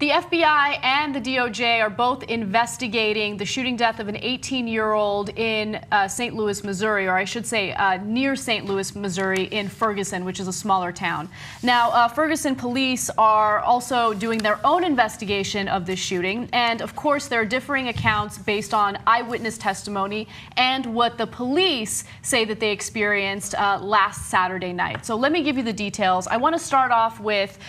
The FBI and the DOJ are both investigating the shooting death of an 18-year-old in St. Louis, Missouri, or I should say near St. Louis, Missouri, in Ferguson, which is a smaller town. Now, Ferguson police are also doing their own investigation of this shooting, and of course there are differing accounts based on eyewitness testimony and what the police say that they experienced last Saturday night. So let me give you the details. I want to start off with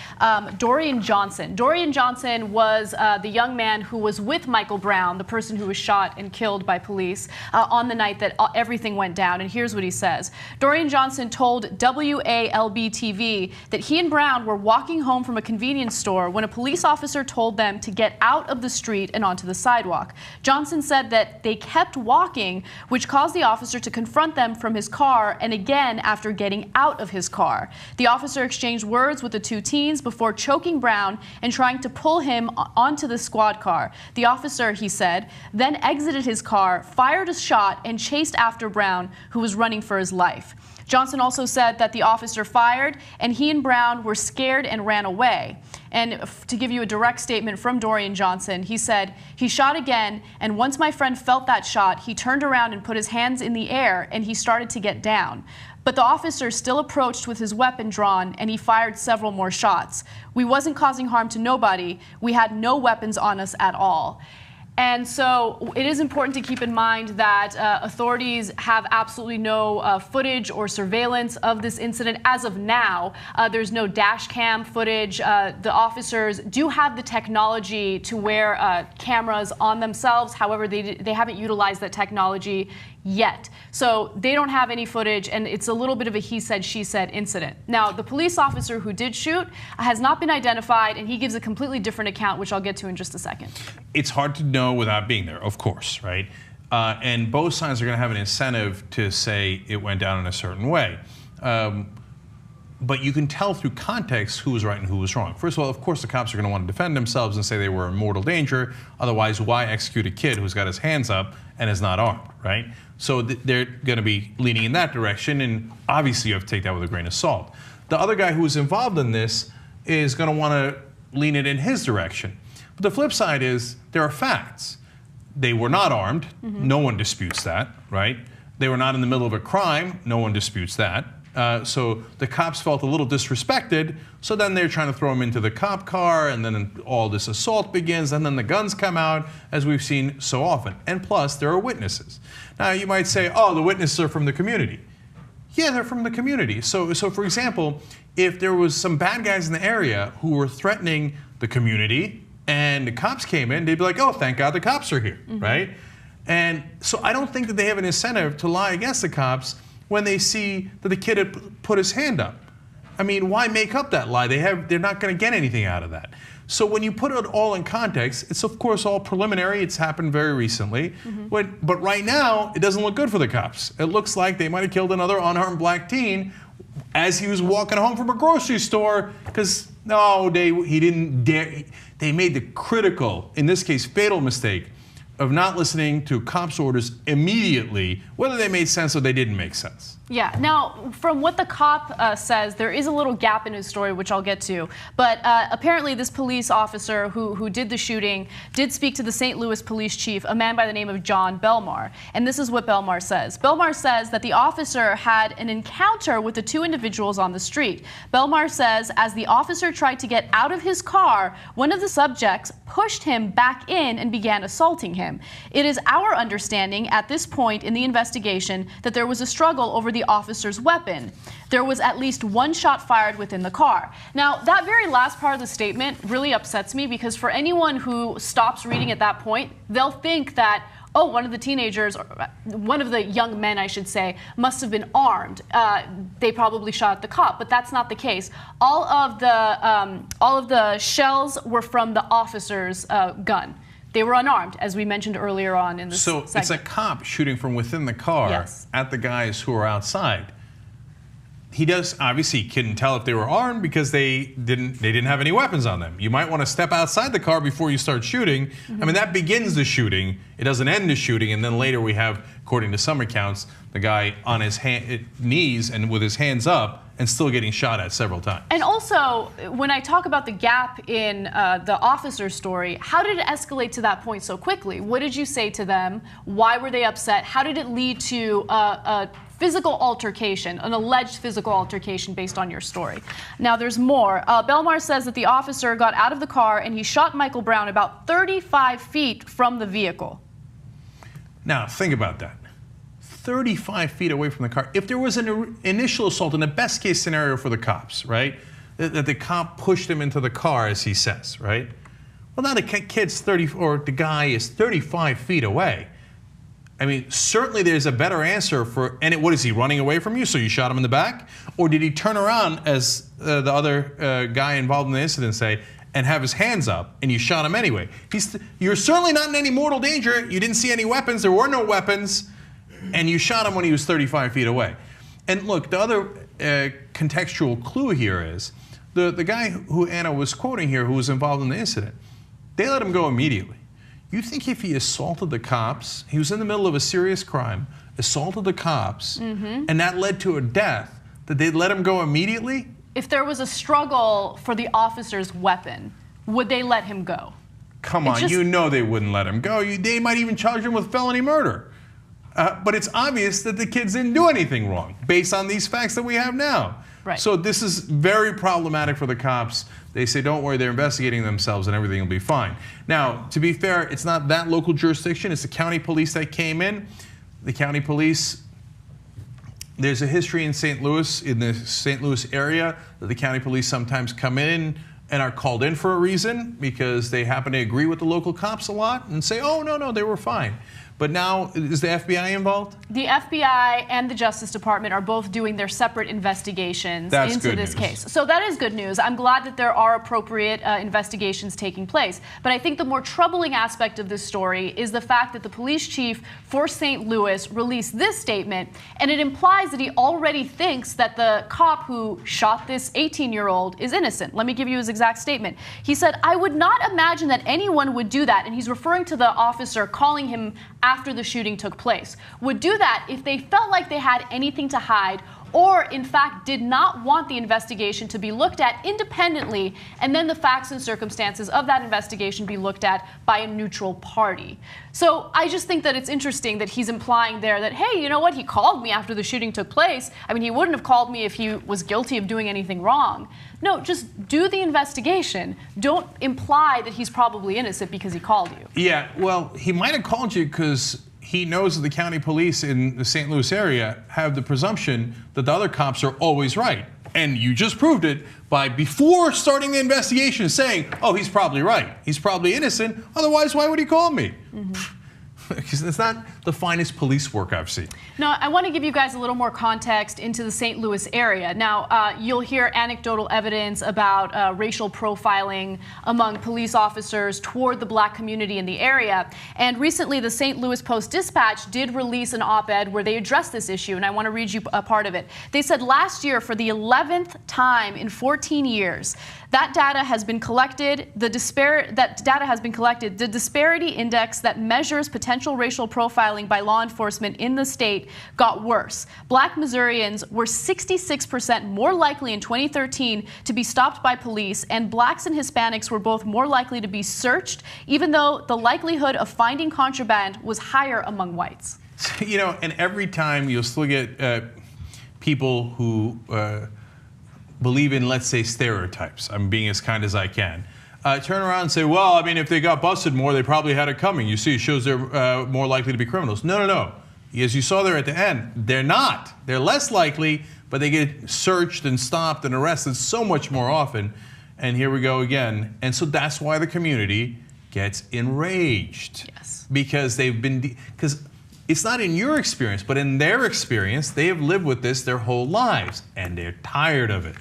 Dorian Johnson. Dorian Johnson was the young man who was with Michael Brown, the person who was shot and killed by police, on the night that everything went down. And here's what he says. Dorian Johnson told WALB-TV that he and Brown were walking home from a convenience store when a police officer told them to get out of the street and onto the sidewalk. Johnson said that they kept walking, which caused the officer to confront them from his car and again after getting out of his car. The officer exchanged words with the two teens before choking Brown and trying to pull him onto the squad car. The officer, he said, then exited his car, fired a shot, and chased after Brown, who was running for his life. Johnson also said that the officer fired, and he and Brown were scared and ran away. And to give you a direct statement from Dorian Johnson, he said, he shot again, and once my friend felt that shot, he turned around and put his hands in the air, and he started to get down. But the officer still approached with his weapon drawn, and he fired several more shots. We wasn't causing harm to nobody. We had no weapons on us at all. And so it is important to keep in mind that authorities have absolutely no footage or surveillance of this incident as of now. There's no dash cam footage. The officers do have the technology to wear cameras on themselves. However, they haven't utilized that technology yet. So they don't have any footage, and it's a little bit of a he said, she said incident. Now, the police officer who did shoot has not been identified, and he gives a completely different account, which I'll get to in just a second. It's hard to know without being there, of course, right? And both sides are going to have an incentive to say it went down in a certain way. But you can tell through context who was right and who was wrong. First of all, of course, the cops are going to want to defend themselves and say they were in mortal danger. Otherwise, why execute a kid who's got his hands up and is not armed, right? So they're going to be leaning in that direction, and obviously you have to take that with a grain of salt. The other guy who was involved in this is going to want to lean it in his direction. But the flip side is there are facts. They were not armed. No one disputes that, right? They were not in the middle of a crime. No one disputes that. So the cops felt a little disrespected, so then they're trying to throw him into the cop car, and then all this assault begins, and then the guns come out, as we've seen so often. And plus, there are witnesses. Now, you might say, oh, the witnesses are from the community. Yeah, they're from the community. So for example, if there was some bad guys in the area who were threatening the community, and the cops came in, they'd be like, oh, thank God the cops are here, right? And so I don't think that they have an incentive to lie against the cops when they see that the kid had put his hand up. I mean, why make up that lie? They're not going to get anything out of that. So when you put it all in context, it's of course all preliminary. It's happened very recently. But right now, it doesn't look good for the cops. It looks like they might have killed another unarmed black teen as he was walking home from a grocery store because, no, he didn't dare. They made the critical, in this case, fatal mistake of not listening to cops' orders immediately, whether they made sense or they didn't make sense. Yeah. Now, from what the cop says, there is a little gap in his story, which I'll get to. But apparently this police officer who did the shooting did speak to the St. Louis police chief, a man by the name of John Belmar. And this is what Belmar says. Belmar says that the officer had an encounter with the two individuals on the street. Belmar says as the officer tried to get out of his car, one of the subjects pushed him back in and began assaulting him. It is our understanding at this point in the investigation that there was a struggle over the officer's weapon. There was at least one shot fired within the car. Now, that very last part of the statement really upsets me because for anyone who stops reading at that point, they'll think that, oh, one of the teenagers, or one of the young men, I should say, must have been armed. They probably shot at the cop, but that's not the case. All of the shells were from the officer's gun. They were unarmed, as we mentioned earlier on in this segment. So it's a cop shooting from within the car at the guys who are outside. He obviously couldn't tell if they were armed because they didn't have any weapons on them. You might want to step outside the car before you start shooting. I mean, that begins the shooting. It doesn't end the shooting. And then later we have, according to some accounts, the guy on his knees and with his hands up and still getting shot at several times. And also, when I talk about the gap in the officer's story, how did it escalate to that point so quickly? What did you say to them? Why were they upset? How did it lead to a physical altercation, an alleged physical altercation based on your story? Now, there's more. Belmar says that the officer got out of the car and he shot Michael Brown about 35 feet from the vehicle. Now, think about that. 35 feet away from the car. If there was an initial assault, in the best case scenario for the cops, right, that the cop pushed him into the car, as he says, right? Well, now the kid's 30, or the guy is 35 feet away. I mean, certainly there's a better answer for, and what is he, running away from you, so you shot him in the back? Or did he turn around, as the other guy involved in the incident say, and have his hands up, and you shot him anyway? You're certainly not in any mortal danger. You didn't see any weapons. There were no weapons. And you shot him when he was 35 feet away. And look, the other contextual clue here is the guy who Anna was quoting here, who was involved in the incident, they let him go immediately. You think if he assaulted the cops, he was in the middle of a serious crime, assaulted the cops, and that led to a death, that they'd let him go immediately? If there was a struggle for the officer's weapon, would they let him go? Come on, you know they wouldn't let him go. They might even charge him with felony murder. But it's obvious that the kids didn't do anything wrong based on these facts that we have now. Right. So this is very problematic for the cops. They say, don't worry, they're investigating themselves and everything will be fine. Now, to be fair, it's not that local jurisdiction. It's the county police that came in. The county police, there's a history in St. Louis, in the St. Louis area, that the county police sometimes come in and are called in for a reason because they happen to agree with the local cops a lot and say, oh, no, they were fine. But now, is the FBI involved? The FBI and the Justice Department are both doing their separate investigations into this case. So that is good news. I'm glad that there are appropriate investigations taking place. But I think the more troubling aspect of this story is the fact that the police chief for St. Louis released this statement, and it implies that he already thinks that the cop who shot this 18-year-old is innocent. Let me give you his exact statement. He said, "I would not imagine that anyone would do that," and he's referring to the officer calling him after the shooting took place, would do that if they felt like they had anything to hide or, in fact, did not want the investigation to be looked at independently and then the facts and circumstances of that investigation be looked at by a neutral party. So I just think that it's interesting that he's implying there that, hey, you know what, he called me after the shooting took place. I mean, he wouldn't have called me if he was guilty of doing anything wrong. No, just do the investigation. Don't imply that he's probably innocent because he called you. Yeah, well, he might have called you because he knows that the county police in the St. Louis area have the presumption that the other cops are always right. And you just proved it by, before starting the investigation, saying, oh, he's probably right. He's probably innocent. Otherwise, why would he call me? Because it's not the finest police work I've seen. Now, I want to give you guys a little more context into the St. Louis area. Now, you'll hear anecdotal evidence about racial profiling among police officers toward the black community in the area. And recently, the St. Louis Post-Dispatch did release an op-ed where they addressed this issue, and I want to read you a part of it. They said last year, for the 11th time in 14 years, that data has been collected. The disparity index that measures potential racial profiling by law enforcement in the state got worse. Black Missourians were 66% more likely in 2013 to be stopped by police, and blacks and Hispanics were both more likely to be searched, even though the likelihood of finding contraband was higher among whites. You know, and every time you'll still get people who believe in, let's say, stereotypes. I'm being as kind as I can. Turn around and say, well, I mean, if they got busted more, they probably had it coming. You see, it shows they're more likely to be criminals. No. As you saw there at the end, they're not. They're less likely, but they get searched and stopped and arrested so much more often. And here we go again. And so that's why the community gets enraged. Yes. Because because it's not in your experience, but in their experience, they have lived with this their whole lives, and they're tired of it.